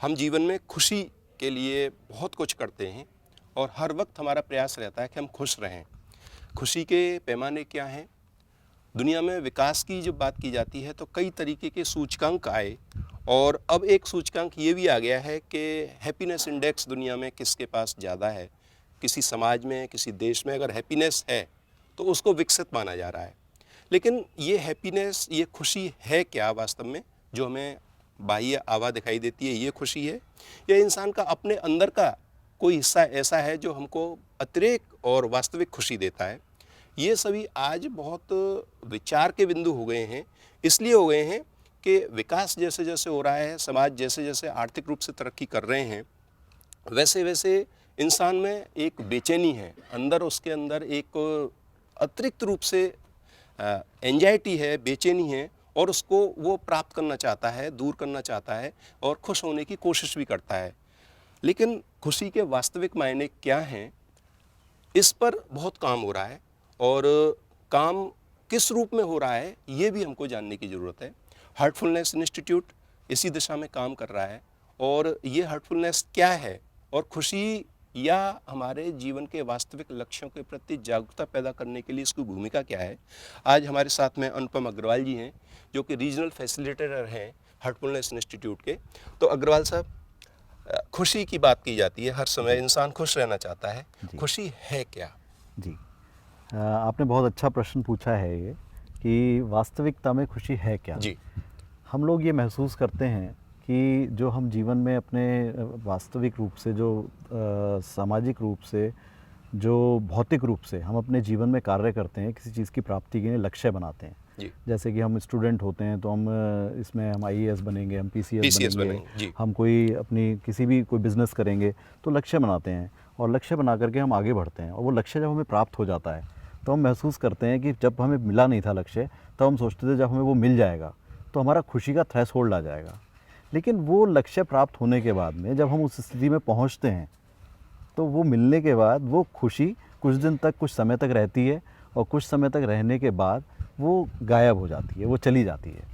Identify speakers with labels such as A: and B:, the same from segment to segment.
A: हम जीवन में खुशी के लिए बहुत कुछ करते हैं और हर वक्त हमारा प्रयास रहता है कि हम खुश रहें। खुशी के पैमाने क्या हैं? दुनिया में विकास की जब बात की जाती है तो कई तरीके के सूचकांक आए और अब एक सूचकांक ये भी आ गया है कि हैप्पीनेस इंडेक्स दुनिया में किसके पास ज़्यादा है। किसी समाज में, किसी देश में अगर हैप्पीनेस है तो उसको विकसित माना जा रहा है। लेकिन ये हैप्पीनेस, ये खुशी है क्या वास्तव में? जो हमें बाह्य आभा दिखाई देती है, ये खुशी है या इंसान का अपने अंदर का कोई हिस्सा ऐसा है जो हमको अतिरेक और वास्तविक खुशी देता है? ये सभी आज बहुत विचार के बिंदु हो गए हैं। इसलिए हो गए हैं कि विकास जैसे जैसे हो रहा है, समाज जैसे जैसे आर्थिक रूप से तरक्की कर रहे हैं, वैसे वैसे इंसान में एक बेचैनी है, अंदर उसके अंदर एक अतिरिक्त रूप से एंजाइटी है, बेचैनी है और उसको वो प्राप्त करना चाहता है, दूर करना चाहता है और खुश होने की कोशिश भी करता है। लेकिन खुशी के वास्तविक मायने क्या हैं, इस पर बहुत काम हो रहा है और काम किस रूप में हो रहा है, ये भी हमको जानने की ज़रूरत है। हार्टफुलनेस इंस्टीट्यूट इसी दिशा में काम कर रहा है और ये हार्टफुलनेस क्या है और खुशी या हमारे जीवन के वास्तविक लक्ष्यों के प्रति जागरूकता पैदा करने के लिए इसकी भूमिका क्या है। आज हमारे साथ में अनुपम अग्रवाल जी हैं, जो कि रीजनल फैसिलिटेटर हैं हार्टफुलनेस इंस्टीट्यूट के। तो अग्रवाल साहब, खुशी की बात की जाती है, हर समय
B: जी।
A: इंसान खुश रहना चाहता है।
B: जी।
A: खुशी है क्या?
B: जी। आपने बहुत अच्छा प्रश्न पूछा है ये कि वास्तविकता में खुशी है क्या?
A: जी।
B: हम लोग ये महसूस करते हैं कि जो हम जीवन में अपने वास्तविक रूप से जो सामाजिक रूप से, जो भौतिक रूप से हम अपने जीवन में कार्य करते हैं, किसी चीज़ की प्राप्ति के लिए लक्ष्य बनाते हैं।
A: जी।
B: जैसे कि हम स्टूडेंट होते हैं तो हम इसमें हम आईएएस बनेंगे, हम पीसीएस
A: पीसीएस
B: बनेंगे,
A: बनेंगे। जी।
B: हम कोई अपनी किसी भी कोई बिज़नेस करेंगे तो लक्ष्य बनाते हैं और लक्ष्य बना करके हम आगे बढ़ते हैं और वो लक्ष्य जब हमें प्राप्त हो जाता है तो हम महसूस करते हैं कि जब हमें मिला नहीं था लक्ष्य, तो हम सोचते थे जब हमें वो मिल जाएगा तो हमारा खुशी का थ्रेशोल्ड आ जाएगा। लेकिन वो लक्ष्य प्राप्त होने के बाद में जब हम उस स्थिति में पहुंचते हैं तो वो मिलने के बाद वो खुशी कुछ दिन तक, कुछ समय तक रहती है और कुछ समय तक रहने के बाद वो गायब हो जाती है, वो चली जाती है,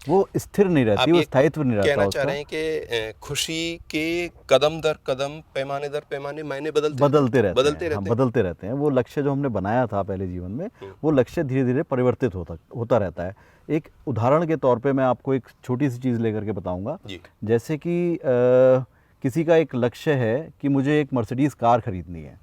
B: वो स्थिर नहीं रहती,
A: आप
B: वो
A: ये
B: स्थायित्व नहीं रहता
A: कहना चाह
B: उसका।
A: रहे हैं कि खुशी के कदम दर कदम, पैमाने दर पैमाने मायने बदलते रहते
B: बदलते
A: हैं,
B: रहते हैं,
A: बदलते
B: हाँ,
A: रहते हैं।
B: बदलते रहते हैं। वो लक्ष्य जो हमने बनाया था पहले जीवन में, वो लक्ष्य धीरे-धीरे परिवर्तित होता रहता है। एक उदाहरण के तौर पे मैं आपको एक छोटी-सी चीज़ लेकर के बताऊँगा।
A: जी।
B: जैसे कि किसी का एक लक्ष्य है कि मुझे एक मर्सिडीज़ कार खरीदनी है।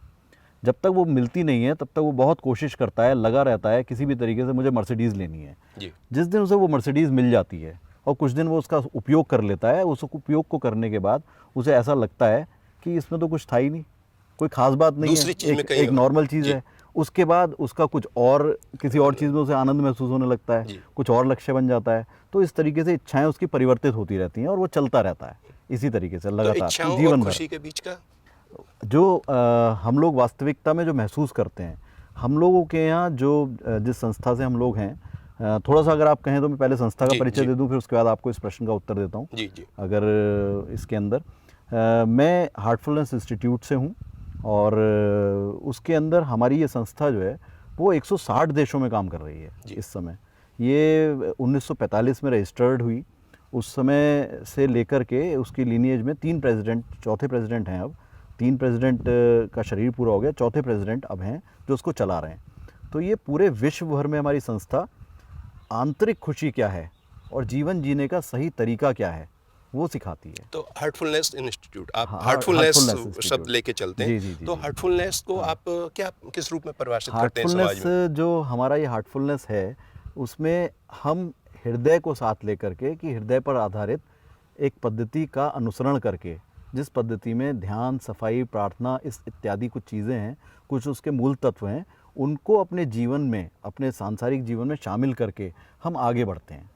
B: जब तक वो मिलती नहीं है, तब तक वो बहुत कोशिश करता है, लगा रहता है किसी भी तरीके से मुझे मर्सिडीज़ लेनी है।
A: जी।
B: जिस दिन उसे वो मर्सिडीज़ मिल जाती है और कुछ दिन वो उसका उपयोग कर लेता है, उस उपयोग को करने के बाद उसे ऐसा लगता है कि इसमें तो कुछ था ही नहीं, कोई ख़ास बात नहीं है,
A: दूसरी चीज में
B: एक
A: कहीं
B: एक नॉर्मल चीज़
A: जी।
B: है। उसके बाद उसका कुछ और, किसी और चीज़ में उसे आनंद महसूस होने लगता है,
A: जी।
B: कुछ और लक्ष्य बन जाता है। तो इस तरीके से इच्छाएँ उसकी परिवर्तित होती रहती हैं और वो चलता रहता है, इसी तरीके से
A: तो
B: लगातार
A: इच्छाओं और
B: जीवन भर।
A: खुशी के बीच का
B: जो हम लोग वास्तविकता में जो महसूस करते हैं, हम लोगों के यहाँ जो जिस संस्था से हम लोग हैं, थोड़ा-सा अगर आप कहें तो मैं पहले संस्था का
A: जी।
B: परिचय
A: जी।
B: दे दूँ, फिर उसके बाद आपको इस प्रश्न का उत्तर देता हूँ।
A: जी। जी।
B: अगर इसके अंदर मैं हार्टफुलनेस इंस्टीट्यूट से हूँ और उसके अंदर हमारी ये संस्था जो है वो 160 देशों में काम कर रही है
A: जी।
B: इस समय। ये 1945 में रजिस्टर्ड हुई। उस समय से लेकर के उसकी लीनिएज में 3 प्रेसिडेंट, चौथे प्रेसिडेंट हैं अब। 3 प्रेसिडेंट का शरीर पूरा हो गया, चौथे प्रेसिडेंट अब हैं जो उसको चला रहे हैं। तो ये पूरे विश्व भर में हमारी संस्था आंतरिक खुशी क्या है और जीवन जीने का सही तरीका क्या है, वो सिखाती है।
A: तो हार्टफुलनेस इंस्टीट्यूट, आप
B: हाँ,
A: हार्टफुलनेस
B: हार्टफुलनेस
A: शब्द
B: इंस्टीट्यूट।
A: लेके चलते हैं।
B: जी, जी, जी,
A: तो
B: जी।
A: हार्टफुलनेस को
B: हाँ।
A: आप क्या, किस रूप में परिभाषित करते हैं
B: हार्टफुलनेस,
A: समाज में?
B: जो हमारा ये हार्टफुलनेस है, उसमें हम हृदय को साथ लेकर के, कि हृदय पर आधारित एक पद्धति का अनुसरण करके, जिस पद्धति में ध्यान, सफाई, प्रार्थना इस इत्यादि कुछ चीज़ें हैं, कुछ उसके मूल तत्व हैं, उनको अपने जीवन में, अपने सांसारिक जीवन में शामिल करके हम आगे बढ़ते हैं।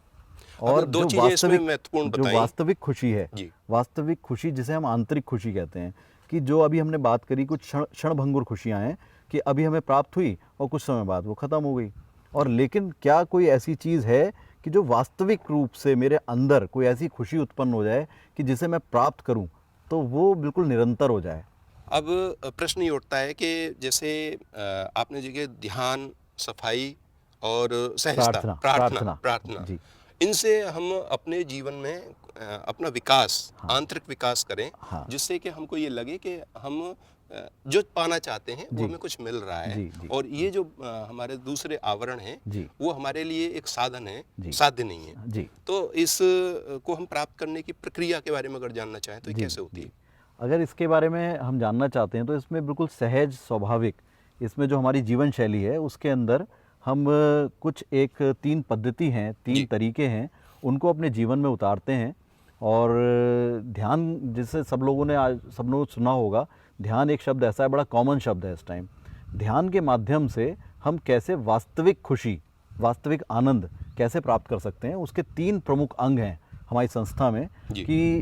A: अब
B: और
A: दो चीजें इसमें महत्वपूर्ण
B: जो
A: बताई।
B: वास्तविक खुशी है,
A: जी।
B: वास्तविक खुशी जिसे हम आंतरिक खुशी कहते हैं, कि जो अभी हमने बात करी, कुछ क्षणभंगुर खुशियाँ हैं कि अभी हमें प्राप्त हुई और कुछ समय बाद वो ख़त्म हो गई। और लेकिन क्या कोई ऐसी चीज़ है कि जो वास्तविक रूप से मेरे अंदर कोई ऐसी खुशी उत्पन्न हो जाए कि जिसे मैं प्राप्त करूं तो वो बिल्कुल निरंतर हो जाए?
A: अब प्रश्न ये उठता है कि जैसे आपने जगह ध्यान, सफाई और सहजता,
B: प्रार्थना,
A: प्रार्थना
B: प्रार्थना।
A: प्रार्थना
B: जी।
A: इनसे हम अपने जीवन में अपना विकास,
B: हाँ।
A: आंतरिक विकास करें,
B: हाँ।
A: जिससे कि हमको ये लगे कि हम जो पाना चाहते हैं वो
B: जी।
A: हमें कुछ मिल रहा है।
B: जी, जी,
A: और ये जो हमारे दूसरे आवरण हैं
B: जी।
A: वो हमारे लिए एक साधन है,
B: जी।
A: साध्य नहीं है।
B: जी।
A: तो इस को हम प्राप्त करने की प्रक्रिया के बारे में अगर जानना चाहें तो ये
B: जी,
A: कैसे होती
B: जी।
A: है?
B: अगर इसके बारे में हम जानना चाहते हैं तो इसमें बिल्कुल सहज, स्वाभाविक, इसमें जो हमारी जीवन शैली है उसके अंदर हम कुछ एक 3 पद्धति हैं, 3
A: जी।
B: तरीके हैं, उनको अपने जीवन में उतारते हैं। और ध्यान, जिसे सब लोगों ने आज सब लोगों ने सुना होगा, ध्यान एक शब्द ऐसा है, बड़ा कॉमन शब्द है इस टाइम। ध्यान के माध्यम से हम कैसे वास्तविक खुशी, वास्तविक आनंद कैसे प्राप्त कर सकते हैं, उसके 3 प्रमुख अंग हैं हमारी संस्था में।
A: जी।
B: कि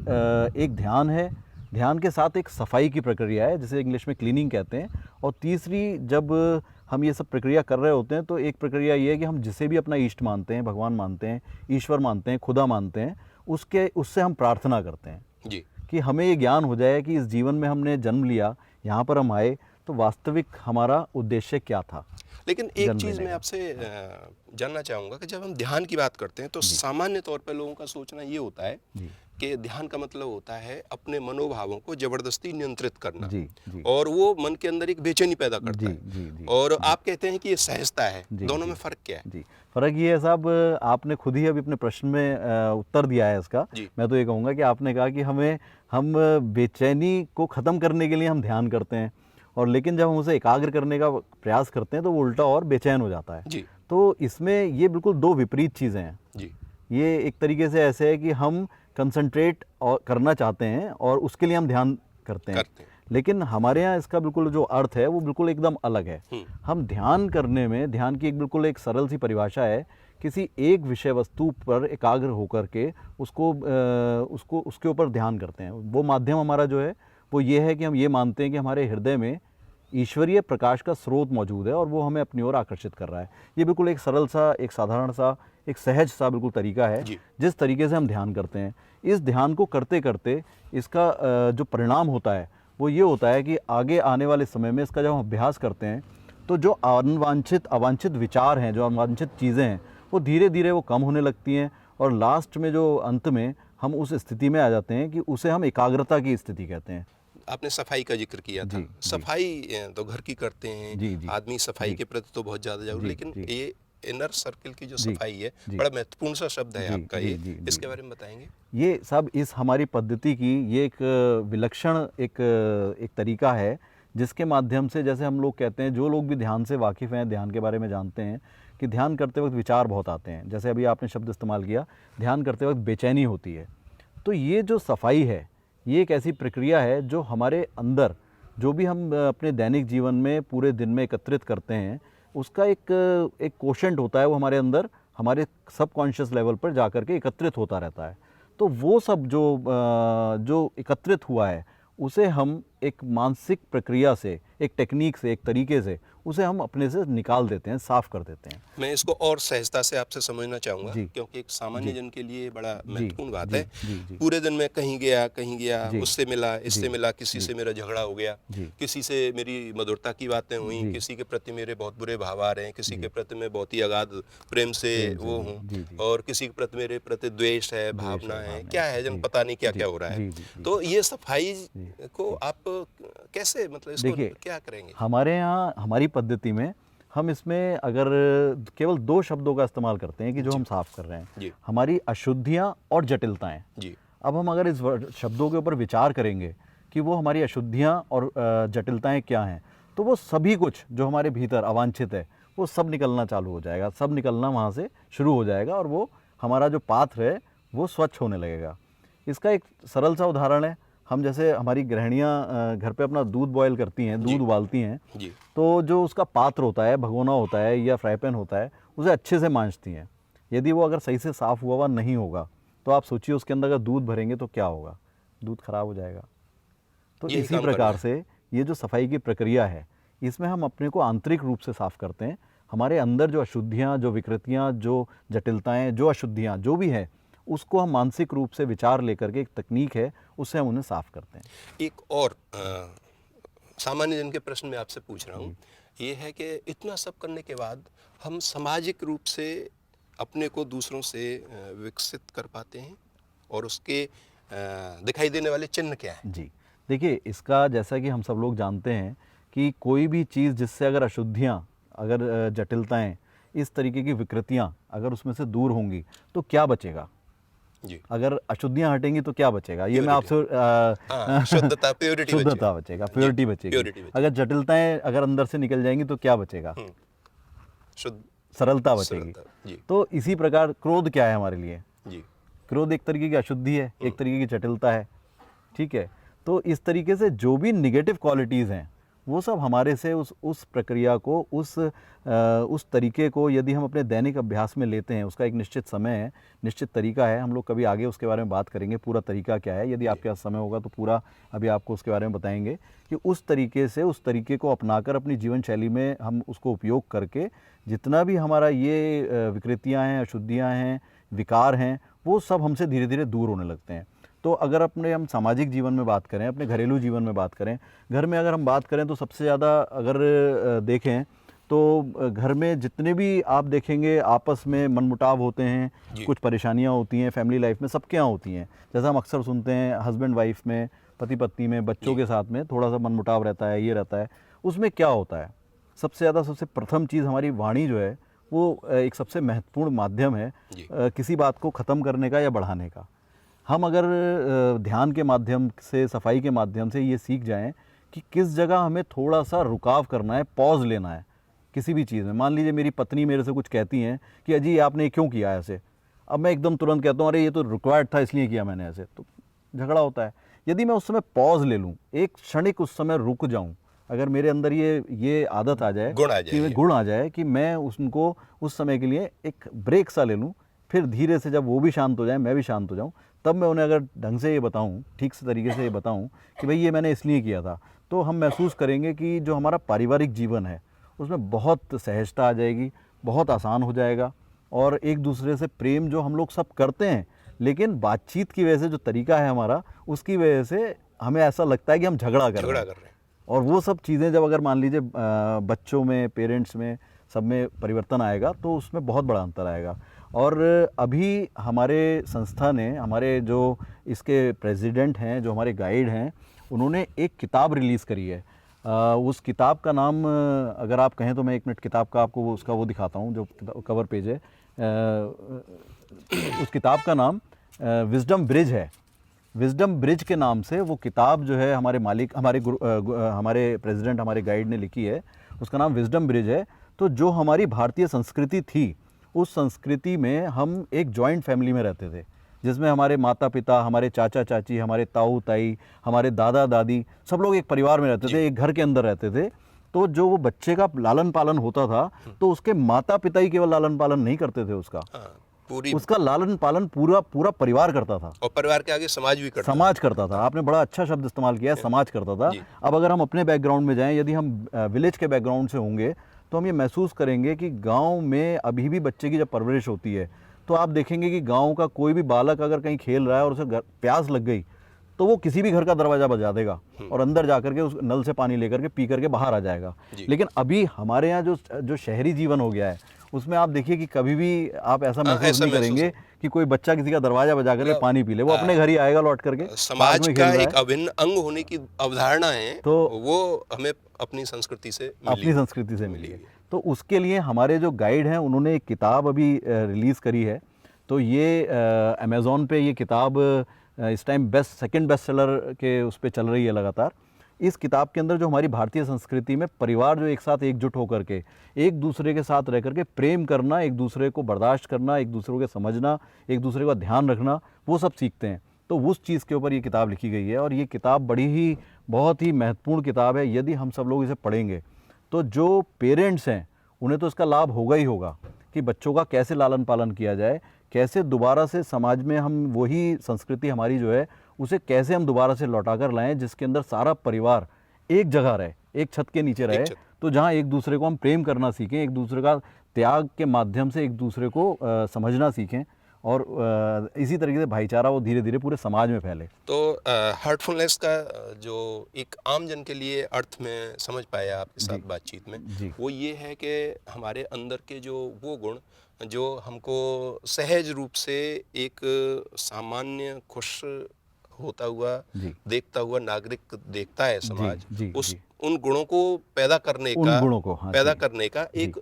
B: एक ध्यान है, ध्यान के साथ एक सफाई की प्रक्रिया है जिसे इंग्लिश में क्लीनिंग कहते हैं, और तीसरी, जब हम ये सब प्रक्रिया कर रहे होते हैं तो एक प्रक्रिया ये है कि हम जिसे भी अपना इष्ट मानते हैं, भगवान मानते हैं, ईश्वर मानते हैं, खुदा मानते हैं, उससे हम प्रार्थना करते हैं
A: जी।
B: कि हमें ये ज्ञान हो जाए कि इस जीवन में हमने जन्म लिया, यहाँ पर हम आए, तो वास्तविक हमारा उद्देश्य क्या था।
A: लेकिन एक
B: जन्म
A: चीज़
B: लेने
A: मैं
B: का।
A: आपसे जानना चाहूँगा कि जब हम ध्यान की बात करते हैं तो सामान्य तौर पर लोगों का सोचना ये होता है
B: जी।
A: कि ध्यान का मतलब होता है अपने मनोभावों को ज़बरदस्ती नियंत्रित करना,
B: जी। जी।
A: और वो मन के अंदर एक बेचैनी पैदा करता
B: जी।
A: है।
B: जी। जी।
A: और आप कहते हैं कि ये सहजता है,
B: जी।
A: दोनों
B: जी।
A: में फ़र्क क्या है?
B: जी, फ़र्क ये है साहब, आपने खुद ही अभी अपने प्रश्न में उत्तर दिया है इसका।
A: जी।
B: मैं तो ये कहूँगा कि आपने कहा कि हम बेचैनी को ख़त्म करने के लिए हम ध्यान करते हैं, और लेकिन जब हम उसे एकाग्र करने का प्रयास करते हैं तो वो उल्टा और बेचैन हो जाता है।
A: जी।
B: तो इसमें ये बिल्कुल 2 विपरीत चीज़ें हैं।
A: जी।
B: ये एक तरीके से ऐसे है कि हम कंसंट्रेट और करना चाहते हैं और उसके लिए हम ध्यान करते हैं,
A: करते हैं।
B: लेकिन हमारे यहाँ इसका बिल्कुल जो अर्थ है वो बिल्कुल एकदम अलग है। हम ध्यान करने में, ध्यान की एक बिल्कुल एक सरल सी परिभाषा है, किसी एक विषय वस्तु पर एकाग्र होकर के उसको उसके ऊपर ध्यान करते हैं। वो माध्यम हमारा जो है वो ये है कि हम ये मानते हैं कि हमारे हृदय में ईश्वरीय प्रकाश का स्रोत मौजूद है और वो हमें अपनी ओर आकर्षित कर रहा है। ये बिल्कुल एक सरल सा, एक साधारण सा, एक सहज सा बिल्कुल तरीका है
A: जी।
B: जिस तरीके से हम ध्यान करते हैं। इस ध्यान को करते करते इसका जो परिणाम होता है वो ये होता है कि आगे आने वाले समय में इसका जब हम अभ्यास करते हैं तो जो अवांछित विचार हैं, जो अवांछित चीज़ें हैं, वो धीरे धीरे वो कम होने लगती हैं, और लास्ट में जो अंत में हम उस स्थिति में आ जाते हैं कि उसे हम एकाग्रता की स्थिति कहते हैं।
A: आपने सफाई का जिक्र किया था।
B: जी, जी।
A: सफाई तो घर की करते हैं,
B: जी, जी।
A: आदमी सफाई
B: जी।
A: के प्रति तो बहुत ज़्यादा जागरूक,
B: जी,
A: लेकिन
B: जी।
A: ये इनर सर्किल की जो
B: जी,
A: सफाई है,
B: जी।
A: बड़ा महत्वपूर्ण सा शब्द है
B: जी,
A: आपका
B: जी,
A: ये,
B: जी, जी।
A: इसके बारे में बताएंगे?
B: ये सब इस हमारी पद्धति की ये एक विलक्षण एक तरीका है जिसके माध्यम से, जैसे हम लोग कहते हैं, जो लोग भी ध्यान से वाकिफ़ हैं, ध्यान के बारे में जानते हैं, कि ध्यान करते वक्त विचार बहुत आते हैं। जैसे अभी आपने शब्द इस्तेमाल किया, ध्यान करते वक्त बेचैनी होती है। तो ये जो सफाई है, ये एक ऐसी प्रक्रिया है जो हमारे अंदर, जो भी हम अपने दैनिक जीवन में पूरे दिन में एकत्रित करते हैं, उसका एक कोशेंट होता है, वो हमारे अंदर, हमारे सबकॉन्शियस लेवल पर जा कर के एकत्रित होता रहता है। तो वो सब जो एकत्रित हुआ है उसे हम एक मानसिक प्रक्रिया से, एक टेक्निक से, एक तरीके से उसे हम अपने से निकाल देते हैं, साफ कर देते हैं।
A: मैं इसको और सहजता से आपसे समझना चाहूँगा,
B: जी।
A: क्योंकि एक सामान्य
B: जी।
A: जन के लिए बड़ा
B: जी।
A: महत्वपूर्ण बात
B: जी।
A: है।
B: जी। जी।
A: पूरे दिन में कहीं गया,
B: जी।
A: उससे मिला, इससे
B: जी।
A: मिला, किसी
B: जी।
A: से मेरा झगड़ा हो गया,
B: जी।
A: किसी से मेरी मधुरता की बातें हुई,
B: जी।
A: किसी के प्रति मेरे बहुत बुरे भाव आ रहे हैं, किसी
B: जी।
A: के प्रति मैं बहुत ही अगाध प्रेम से
B: प्रेम से,
A: वो
B: जी।
A: हूँ,
B: जी। जी।
A: और किसी के प्रति मेरे प्रति द्वेष है,
B: द्वेष
A: भावना
B: है,
A: है,
B: भावना
A: क्या
B: है।
A: है, जन
B: जी।
A: पता नहीं क्या
B: जी।
A: क्या हो रहा है।
B: जी। जी। जी।
A: तो ये सफाई
B: जी।
A: को आप कैसे, मतलब इसको
B: देखिए,
A: क्या करेंगे?
B: हमारे यहाँ, हमारी पद्धति में, हम इसमें अगर केवल 2 शब्दों का इस्तेमाल करते हैं कि जो
A: जी।
B: हम साफ कर रहे हैं,
A: जी।
B: हमारी अशुद्धियाँ और जटिलताएं।
A: जी।
B: अब हम अगर इस शब्दों के ऊपर विचार करेंगे कि वो हमारी अशुद्धियाँ और जटिलताएं क्या हैं, तो वो सभी कुछ जो हमारे भीतर अवांछित है वो सब निकलना चालू हो जाएगा, सब निकलना वहाँ से शुरू हो जाएगा, और वो हमारा जो पात्र है वो स्वच्छ होने लगेगा। इसका एक सरल सा उदाहरण है, हम जैसे हमारी गृहिणियाँ घर पे अपना दूध बॉयल करती हैं,
A: जी।
B: दूध उबालती हैं,
A: जी।
B: तो जो उसका पात्र होता है, भगोना होता है या फ्राई पैन होता है, उसे अच्छे से मांजती हैं। यदि वो अगर सही से साफ़ हुआ नहीं होगा तो आप सोचिए उसके अंदर अगर दूध भरेंगे तो क्या होगा, दूध खराब हो जाएगा। तो
A: यही
B: इसी
A: काम करना
B: प्रकार
A: है।
B: से ये जो सफाई की प्रक्रिया है, इसमें हम अपने को आंतरिक रूप से साफ़ करते हैं। हमारे अंदर जो अशुद्धियाँ, जो विकृतियाँ, जो जटिलताएँ, जो अशुद्धियाँ जो भी है, उसको हम मानसिक रूप से विचार लेकर के, एक तकनीक है, उससे हम उन्हें साफ़ करते हैं।
A: एक और सामान्य जन के प्रश्न में आपसे पूछ रहा हूँ, ये है कि इतना सब करने के बाद हम सामाजिक रूप से अपने को दूसरों से विकसित कर पाते हैं? और उसके दिखाई देने वाले चिन्ह क्या हैं?
B: जी, देखिए इसका जैसा कि हम सब लोग जानते हैं कि कोई भी चीज़ जिससे अगर अशुद्धियाँ, अगर जटिलताएँ, इस तरीके की विकृतियाँ अगर उसमें से दूर होंगी तो क्या बचेगा?
A: जी।
B: अगर अशुद्धियाँ हटेंगी तो क्या बचेगा? ये मैं आपसे
A: हाँ, शुद्धता, प्योरिटी
B: शुद्धता बचेगा, प्योरिटी बचेगी।
A: प्योरिटी बचेगी।
B: अगर जटिलताएँ अगर अंदर से निकल जाएँगी तो क्या बचेगा?
A: शुद्ध
B: सरलता बचेगी।
A: सरलता। जी,
B: तो इसी प्रकार क्रोध क्या है हमारे लिए?
A: जी,
B: क्रोध एक तरीके की अशुद्धि है, एक तरीके की जटिलता है, ठीक है? तो इस तरीके से जो भी नेगेटिव क्वालिटीज़ हैं, वो सब हमारे से उस प्रक्रिया को, उस तरीके को यदि हम अपने दैनिक अभ्यास में लेते हैं, उसका एक निश्चित समय है, निश्चित तरीका है, हम लोग कभी आगे उसके बारे में बात करेंगे, पूरा तरीका क्या है, यदि आपके पास समय होगा तो पूरा अभी आपको उसके बारे में बताएंगे कि उस तरीके से, उस तरीके को अपनाकर अपनी जीवन शैली में हम उसको उपयोग करके जितना भी हमारा ये विकृतियाँ हैं, अशुद्धियाँ हैं, विकार हैं, वो सब हमसे धीरे धीरे दूर होने लगते हैं। तो अगर अपने हम सामाजिक जीवन में बात करें, अपने घरेलू जीवन में बात करें, घर में अगर हम बात करें तो सबसे ज़्यादा अगर देखें तो घर में जितने भी आप देखेंगे आपस में मनमुटाव होते हैं, कुछ परेशानियां होती हैं, फैमिली लाइफ में सबके यहाँ होती हैं। जैसा हम अक्सर सुनते हैं हस्बैंड वाइफ में, पति पत्नी में, बच्चों के साथ में थोड़ा सा मनमुटाव रहता है, ये रहता है। उसमें क्या होता है? सबसे ज़्यादा सबसे प्रथम चीज़ हमारी वाणी जो है वो एक सबसे महत्वपूर्ण माध्यम है किसी बात को ख़त्म करने का या बढ़ाने का। हम अगर ध्यान के माध्यम से, सफाई के माध्यम से ये सीख जाएं कि किस जगह हमें थोड़ा सा रुकाव करना है, पॉज लेना है किसी भी चीज़ में। मान लीजिए मेरी पत्नी मेरे से कुछ कहती हैं कि अजी आपने ये क्यों किया ऐसे, अब मैं एकदम तुरंत कहता हूँ अरे ये तो रिक्वायर्ड था इसलिए किया मैंने ऐसे, तो झगड़ा होता है। यदि मैं उस समय पॉज ले लूँ, एक क्षणिक उस समय रुक जाऊँ, अगर मेरे अंदर ये आदत आ जाए, गुण आ जाए कि मैं उनको उस समय के लिए एक ब्रेक सा ले लूँ, फिर धीरे से जब वो भी शांत हो जाए, मैं भी शांत हो जाऊँ, तब मैं उन्हें अगर ढंग से ये बताऊँ, ठीक से तरीके से ये बताऊँ कि भाई ये मैंने इसलिए किया था, तो हम महसूस करेंगे कि जो हमारा पारिवारिक जीवन है उसमें बहुत सहजता आ जाएगी, बहुत आसान हो जाएगा। और एक दूसरे से प्रेम जो हम लोग सब करते हैं, लेकिन बातचीत की वजह से जो तरीका है हमारा, उसकी वजह से हमें ऐसा लगता है कि हम झगड़ा कर रहे हैं। और वो सब चीज़ें जब अगर मान लीजिए बच्चों में, पेरेंट्स में, सब में परिवर्तन आएगा तो उसमें बहुत बड़ा अंतर आएगा। और अभी हमारे संस्था ने, हमारे जो इसके प्रेसिडेंट हैं, जो हमारे गाइड हैं, उन्होंने एक किताब रिलीज़ करी है। उस किताब का नाम अगर आप कहें तो मैं 1 मिनट किताब का आपको उसका वो दिखाता हूँ, जो कवर पेज है। उस किताब का नाम विजडम ब्रिज है। विजडम ब्रिज के नाम से वो किताब जो है हमारे मालिक, हमारे प्रेसिडेंट, हमारे गाइड ने लिखी है, उसका नाम विजडम ब्रिज है। तो जो हमारी भारतीय संस्कृति थी, उस संस्कृति में हम एक जॉइंट फैमिली में रहते थे, जिसमें हमारे माता पिता, हमारे चाचा चाची, हमारे ताऊ ताई, हमारे दादा दादी, सब लोग एक परिवार में रहते थे, एक घर के अंदर रहते थे। तो जो वो बच्चे का लालन पालन होता था, तो उसके माता पिता ही केवल लालन पालन नहीं करते थे उसका, उसका लालन पालन पूरा परिवार करता था,
A: और परिवार के आगे समाज
B: करता था। आपने बड़ा अच्छा शब्द इस्तेमाल किया है, समाज करता था। अब अगर हम अपने बैकग्राउंड में जाएं, यदि हम विलेज के बैकग्राउंड से होंगे, तो हम ये महसूस करेंगे कि गांव में अभी भी बच्चे की जब परवरिश होती है, तो आप देखेंगे कि गांव का कोई भी बालक अगर कहीं खेल रहा है और उसे प्यास लग गई, तो वो किसी भी घर का दरवाज़ा बजा देगा और अंदर जाकर के उस नल से पानी लेकर के पी करके बाहर आ जाएगा। लेकिन अभी हमारे यहाँ जो शहरी जीवन हो गया है, उसमें आप देखिए कि कभी भी आप ऐसा महसूस नहीं करेंगे कि कोई बच्चा किसी का दरवाजा बजा करके पानी पी ले। वो अपने घर ही आएगा लौट करके।
A: समाज का एक अभिन्न अंग होने की अवधारणा है, तो वो हमें अपनी संस्कृति से मिली है।
B: तो उसके लिए हमारे जो गाइड हैं, उन्होंने एक किताब अभी रिलीज़ करी है। तो ये अमेज़ॉन पे ये किताब इस टाइम सेकंड बेस्ट सेलर के उस पर चल रही है लगातार। इस किताब के अंदर जो हमारी भारतीय संस्कृति में परिवार जो एक साथ एकजुट होकर के, एक दूसरे के साथ रह करके प्रेम करना, एक दूसरे को बर्दाश्त करना, एक दूसरे को समझना, एक दूसरे का ध्यान रखना, वो सब सीखते हैं। तो उस चीज़ के ऊपर ये किताब लिखी गई है और ये किताब बहुत ही महत्वपूर्ण किताब है। यदि हम सब लोग इसे पढ़ेंगे तो जो पेरेंट्स हैं उन्हें तो इसका लाभ होगा ही होगा कि बच्चों का कैसे लालन पालन किया जाए, कैसे दोबारा से समाज में हम वही संस्कृति हमारी जो है उसे कैसे हम दोबारा से लौटा कर लाएं, जिसके अंदर सारा परिवार एक जगह रहे, एक छत के नीचे रहे। तो जहां एक दूसरे को हम प्रेम करना सीखें, एक दूसरे का त्याग के माध्यम से एक दूसरे को समझना सीखें, और इसी तरीके से भाईचारा वो धीरे धीरे पूरे समाज में फैले।
A: तो हार्टफुलनेस का जो एक आम जन के लिए अर्थ में समझ पाया आपके साथ बातचीत में,
B: जी।
A: वो ये है कि हमारे अंदर के जो वो गुण जो हमको सहज रूप से एक सामान्य खुश होता हुआ
B: जी।
A: देखता हुआ नागरिक देखता है समाज,
B: जी,
A: उस
B: जी।
A: उन गुणों को पैदा करने
B: उन
A: का
B: गुणों को, हाँ,
A: पैदा
B: जी,
A: करने का
B: जी।
A: एक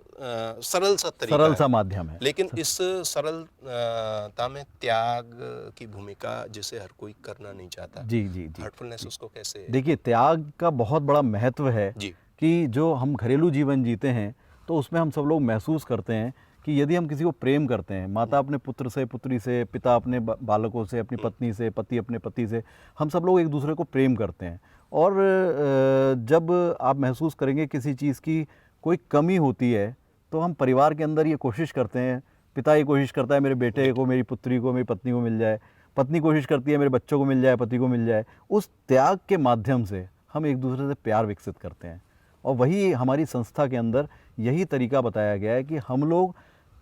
A: सरल सा तरीका
B: सरल
A: है।
B: सा माध्यम है।
A: लेकिन इस सरलता में त्याग की भूमिका जिसे हर कोई करना नहीं चाहता,
B: जी, जी, जी।
A: हार्टफुलनेस उसको कैसे?
B: देखिए, त्याग का बहुत बड़ा महत्व है
A: जी।
B: कि जो हम घरेलू जीवन जीते हैं तो उसमें हम सब लोग महसूस करते हैं कि यदि हम किसी को प्रेम करते हैं, माता अपने पुत्र से, पुत्री से, पिता अपने बालकों से, अपनी पत्नी से, पति अपने पति से, हम सब लोग एक दूसरे को प्रेम करते हैं। और जब आप महसूस करेंगे किसी चीज़ की कोई कमी होती है तो हम परिवार के अंदर ये कोशिश करते हैं, पिता ये कोशिश करता है मेरे बेटे को, मेरी पुत्री को, मेरी पत्नी को मिल जाए, पत्नी कोशिश करती है मेरे बच्चों को मिल जाए, पति को मिल जाए। उस त्याग के माध्यम से हम एक दूसरे से प्यार विकसित करते हैं। और वही हमारी संस्था के अंदर यही तरीका बताया गया है कि हम लोग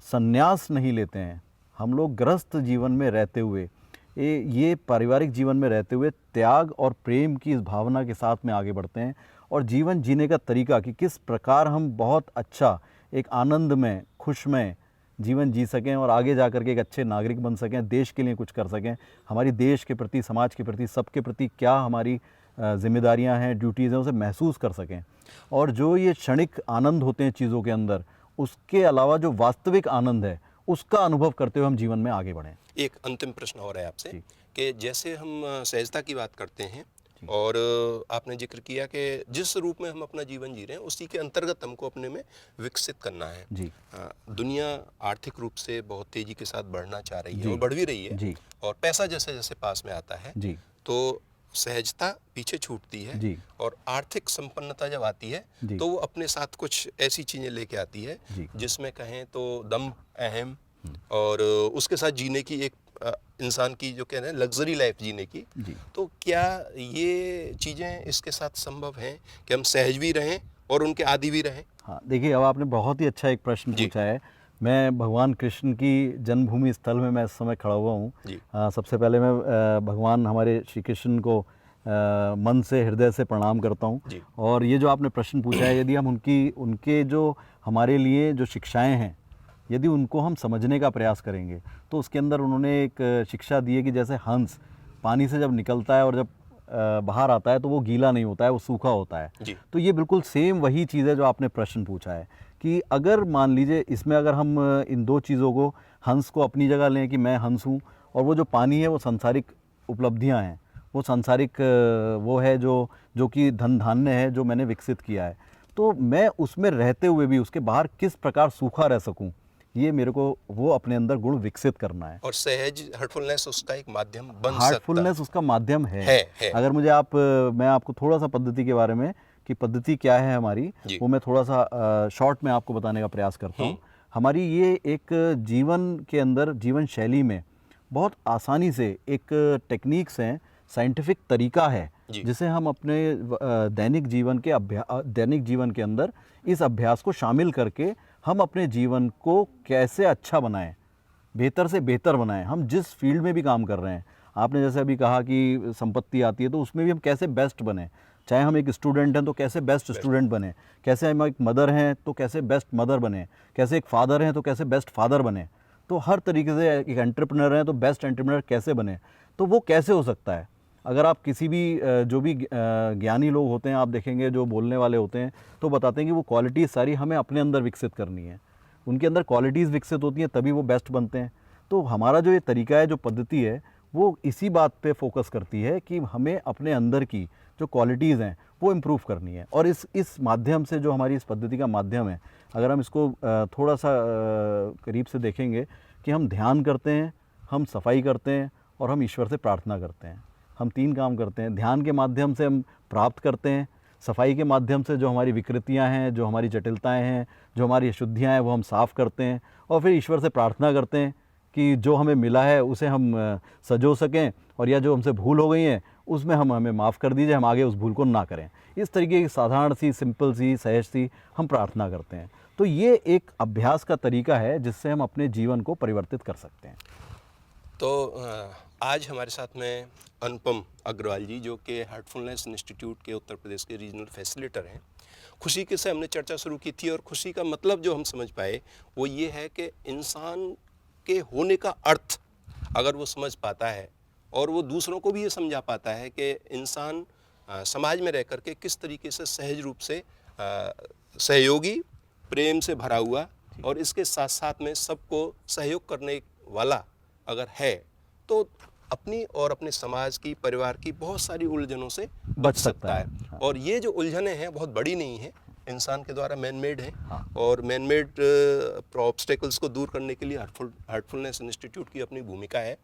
B: संन्यास नहीं लेते हैं, हम लोग गृहस्थ जीवन में रहते हुए, ये पारिवारिक जीवन में रहते हुए त्याग और प्रेम की इस भावना के साथ में आगे बढ़ते हैं। और जीवन जीने का तरीका कि किस प्रकार हम बहुत अच्छा एक आनंदमय, खुशमय जीवन जी सकें और आगे जा कर के एक अच्छे नागरिक बन सकें, देश के लिए कुछ कर सकें, हमारी देश के प्रति, समाज के प्रति, सबके प्रति क्या हमारी जिम्मेदारियां हैं, ड्यूटीज़ हैं, उसे महसूस कर सकें। और जो ये क्षणिक आनंद होते हैं चीज़ों के अंदर, उसके अलावा जो वास्तविक आनंद है उसका अनुभव करते हुए हम जीवन में आगे बढ़ें।
A: एक अंतिम प्रश्न और है आपसे कि जैसे हम सहजता की बात करते हैं और आपने जिक्र किया कि जिस रूप में हम अपना जीवन जी रहे हैं उसी के अंतर्गत हमको अपने में विकसित करना है।
B: जी।
A: दुनिया आर्थिक रूप से बहुत तेजी के साथ बढ़ना चाह रही है और बढ़ भी रही है।
B: जी।
A: और पैसा जैसे जैसे पास में आता है
B: जी।
A: तो सहजता पीछे छूटती है।
B: जी।
A: और आर्थिक संपन्नता जब आती है
B: जी।
A: तो वो अपने साथ कुछ ऐसी चीज़ें लेके आती है
B: जी।
A: जिसमें कहें तो दम, अहम और उसके साथ जीने की एक इंसान की जो कह रहे हैं लग्जरी लाइफ जीने की।
B: जी।
A: तो क्या ये चीज़ें इसके साथ संभव हैं कि हम सहज भी रहें और उनके आदी भी रहें?
B: हाँ, देखिए, अब आपने बहुत ही अच्छा एक प्रश्न पूछा है। मैं भगवान कृष्ण की जन्मभूमि स्थल में मैं इस समय खड़ा हुआ हूँ। सबसे पहले मैं भगवान हमारे श्री कृष्ण को मन से, हृदय से प्रणाम करता हूँ। और ये जो आपने प्रश्न पूछा है, यदि हम उनके जो हमारे लिए जो शिक्षाएं हैं, यदि उनको हम समझने का प्रयास करेंगे तो उसके अंदर उन्होंने एक शिक्षा दी है कि जैसे हंस पानी से जब निकलता है और जब बाहर आता है तो वो गीला नहीं होता है, वो सूखा होता है। तो ये बिल्कुल सेम वही चीज़ है जो आपने प्रश्न पूछा है कि अगर मान लीजिए इसमें अगर हम इन दो चीज़ों को, हंस को अपनी जगह लें कि मैं हंस हूँ, और वो जो पानी है वो सांसारिक उपलब्धियाँ हैं, वो सांसारिक वो है जो कि धन धान्य है जो मैंने विकसित किया है, तो मैं उसमें रहते हुए भी उसके बाहर किस प्रकार सूखा रह सकूं, ये मेरे को वो अपने अंदर गुण विकसित करना है।
A: और सहज हार्टफुलनेस उसका एक माध्यम बन सकता है।
B: हार्टफुलनेस उसका माध्यम है। अगर मुझे मैं आपको थोड़ा सा पद्धति के बारे में कि पद्धति क्या है हमारी, वो मैं थोड़ा सा शॉर्ट में आपको बताने का प्रयास करता हूँ। हमारी ये एक जीवन के अंदर, जीवन शैली में बहुत आसानी से एक टेक्निक्स हैं, साइंटिफिक तरीका है जिसे हम अपने दैनिक जीवन के अंदर इस अभ्यास को शामिल करके हम अपने जीवन को कैसे अच्छा बनाएं, बेहतर से बेहतर बनाएं। हम जिस फील्ड में भी काम कर रहे हैं, आपने जैसे अभी कहा कि संपत्ति आती है, तो उसमें भी हम कैसे बेस्ट बने। चाहे हम एक स्टूडेंट हैं तो कैसे बेस्ट स्टूडेंट बने, कैसे हम एक मदर हैं तो कैसे बेस्ट मदर बने, कैसे एक फादर हैं तो कैसे बेस्ट फादर बने। तो हर तरीके से एक एंटरप्रेन्योर हैं तो बेस्ट एंटरप्रेन्योर कैसे बने। तो वो कैसे हो सकता है, अगर आप किसी भी जो भी ज्ञानी लोग होते हैं, आप देखेंगे जो बोलने वाले होते हैं, तो बताते हैं कि वो क्वालिटीज़ सारी हमें अपने अंदर विकसित करनी है। उनके अंदर क्वालिटीज़ विकसित होती हैं तभी वो बेस्ट बनते हैं। तो हमारा जो ये तरीका है, जो पद्धति है, वो इसी बात पे फोकस करती है कि हमें अपने अंदर की जो क्वालिटीज़ हैं वो इम्प्रूव करनी है। और इस माध्यम से, जो हमारी इस पद्धति का माध्यम है, अगर हम इसको थोड़ा सा करीब से देखेंगे कि हम ध्यान करते हैं, हम सफाई करते हैं और हम ईश्वर से प्रार्थना करते हैं। हम 3 काम करते हैं। ध्यान के माध्यम से हम प्राप्त करते हैं, सफाई के माध्यम से जो हमारी विकृतियां हैं, जो हमारी जटिलताएं हैं, जो हमारी अशुद्धियां हैं, वो हम साफ़ करते हैं, और फिर ईश्वर से प्रार्थना करते हैं कि जो हमें मिला है उसे हम सजो सकें, और या जो हमसे भूल हो गई है उसमें हमें माफ़ कर दीजिए, हम आगे उस भूल को ना करें। इस तरीके की साधारण सी, सिंपल सी, सहज सी हम प्रार्थना करते हैं। तो ये एक अभ्यास का तरीका है जिससे हम अपने जीवन को परिवर्तित कर सकते हैं।
A: तो आज हमारे साथ में अनुपम अग्रवाल जी, जो कि हार्टफुलनेस इंस्टीट्यूट के उत्तर प्रदेश के रीजनल फैसिलिटेटर हैं। खुशी के से हमने चर्चा शुरू की थी और खुशी का मतलब जो हम समझ पाए वो ये है कि इंसान के होने का अर्थ अगर वो समझ पाता है और वो दूसरों को भी ये समझा पाता है कि इंसान समाज में रह कर के किस तरीके से सहज रूप से सहयोगी, प्रेम से भरा हुआ और इसके साथ साथ में सबको सहयोग करने वाला अगर है तो अपनी और अपने समाज की, परिवार की बहुत सारी उलझनों से बच सकता है।
B: हाँ।
A: और ये जो उलझनें हैं बहुत बड़ी नहीं हैं, इंसान के द्वारा मैन मेड हैं।
B: हाँ।
A: और मैन मेड ऑब्स्टेकल्स को दूर करने के लिए हार्टफुलनेस इंस्टीट्यूट की अपनी भूमिका है।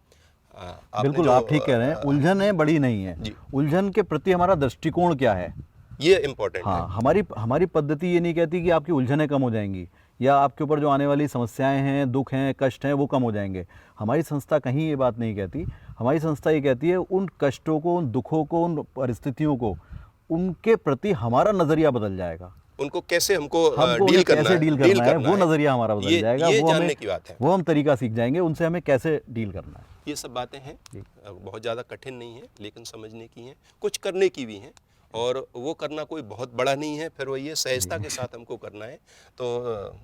A: आपने
B: बिल्कुल,
A: जो
B: आप ठीक कह रहे हैं, उलझन बड़ी नहीं है।
A: जी।
B: उलझन के प्रति हमारा दृष्टिकोण क्या है,
A: ये इम्पोर्टेंट
B: हाँ,
A: है।
B: हमारी पद्धति ये नहीं कहती कि आपकी उलझनें कम हो जाएंगी या आपके ऊपर जो आने वाली समस्याएं हैं, दुख हैं, कष्ट हैं, वो कम हो जाएंगे। हमारी संस्था कहीं ये बात नहीं कहती। हमारी संस्था ये कहती है उन कष्टों को, उन दुखों को, उन परिस्थितियों को, उनके प्रति हमारा नज़रिया बदल जाएगा।
A: उनको कैसे हमको
B: हमको
A: डील
B: उन्हें
A: करना
B: कैसे
A: है,
B: डील करना है, वो नज़रिया हमारा बदल जाएगा।
A: ये
B: वो
A: जानने
B: हमें,
A: की बात है।
B: वो हम तरीका सीख जाएंगे, उनसे हमें कैसे डील करना है।
A: ये सब बातें हैं, बहुत ज़्यादा कठिन नहीं है, लेकिन समझने की हैं, कुछ करने की भी हैं। और वो करना कोई बहुत बड़ा नहीं है, फिर वही है सहजता के साथ हमको करना है। तो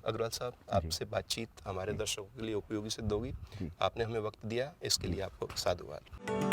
A: अग्रवाल साहब, आपसे बातचीत हमारे दर्शकों के लिए उपयोगी सिद्ध होगी। आपने हमें वक्त दिया, इसके लिए आपको साधुवाद।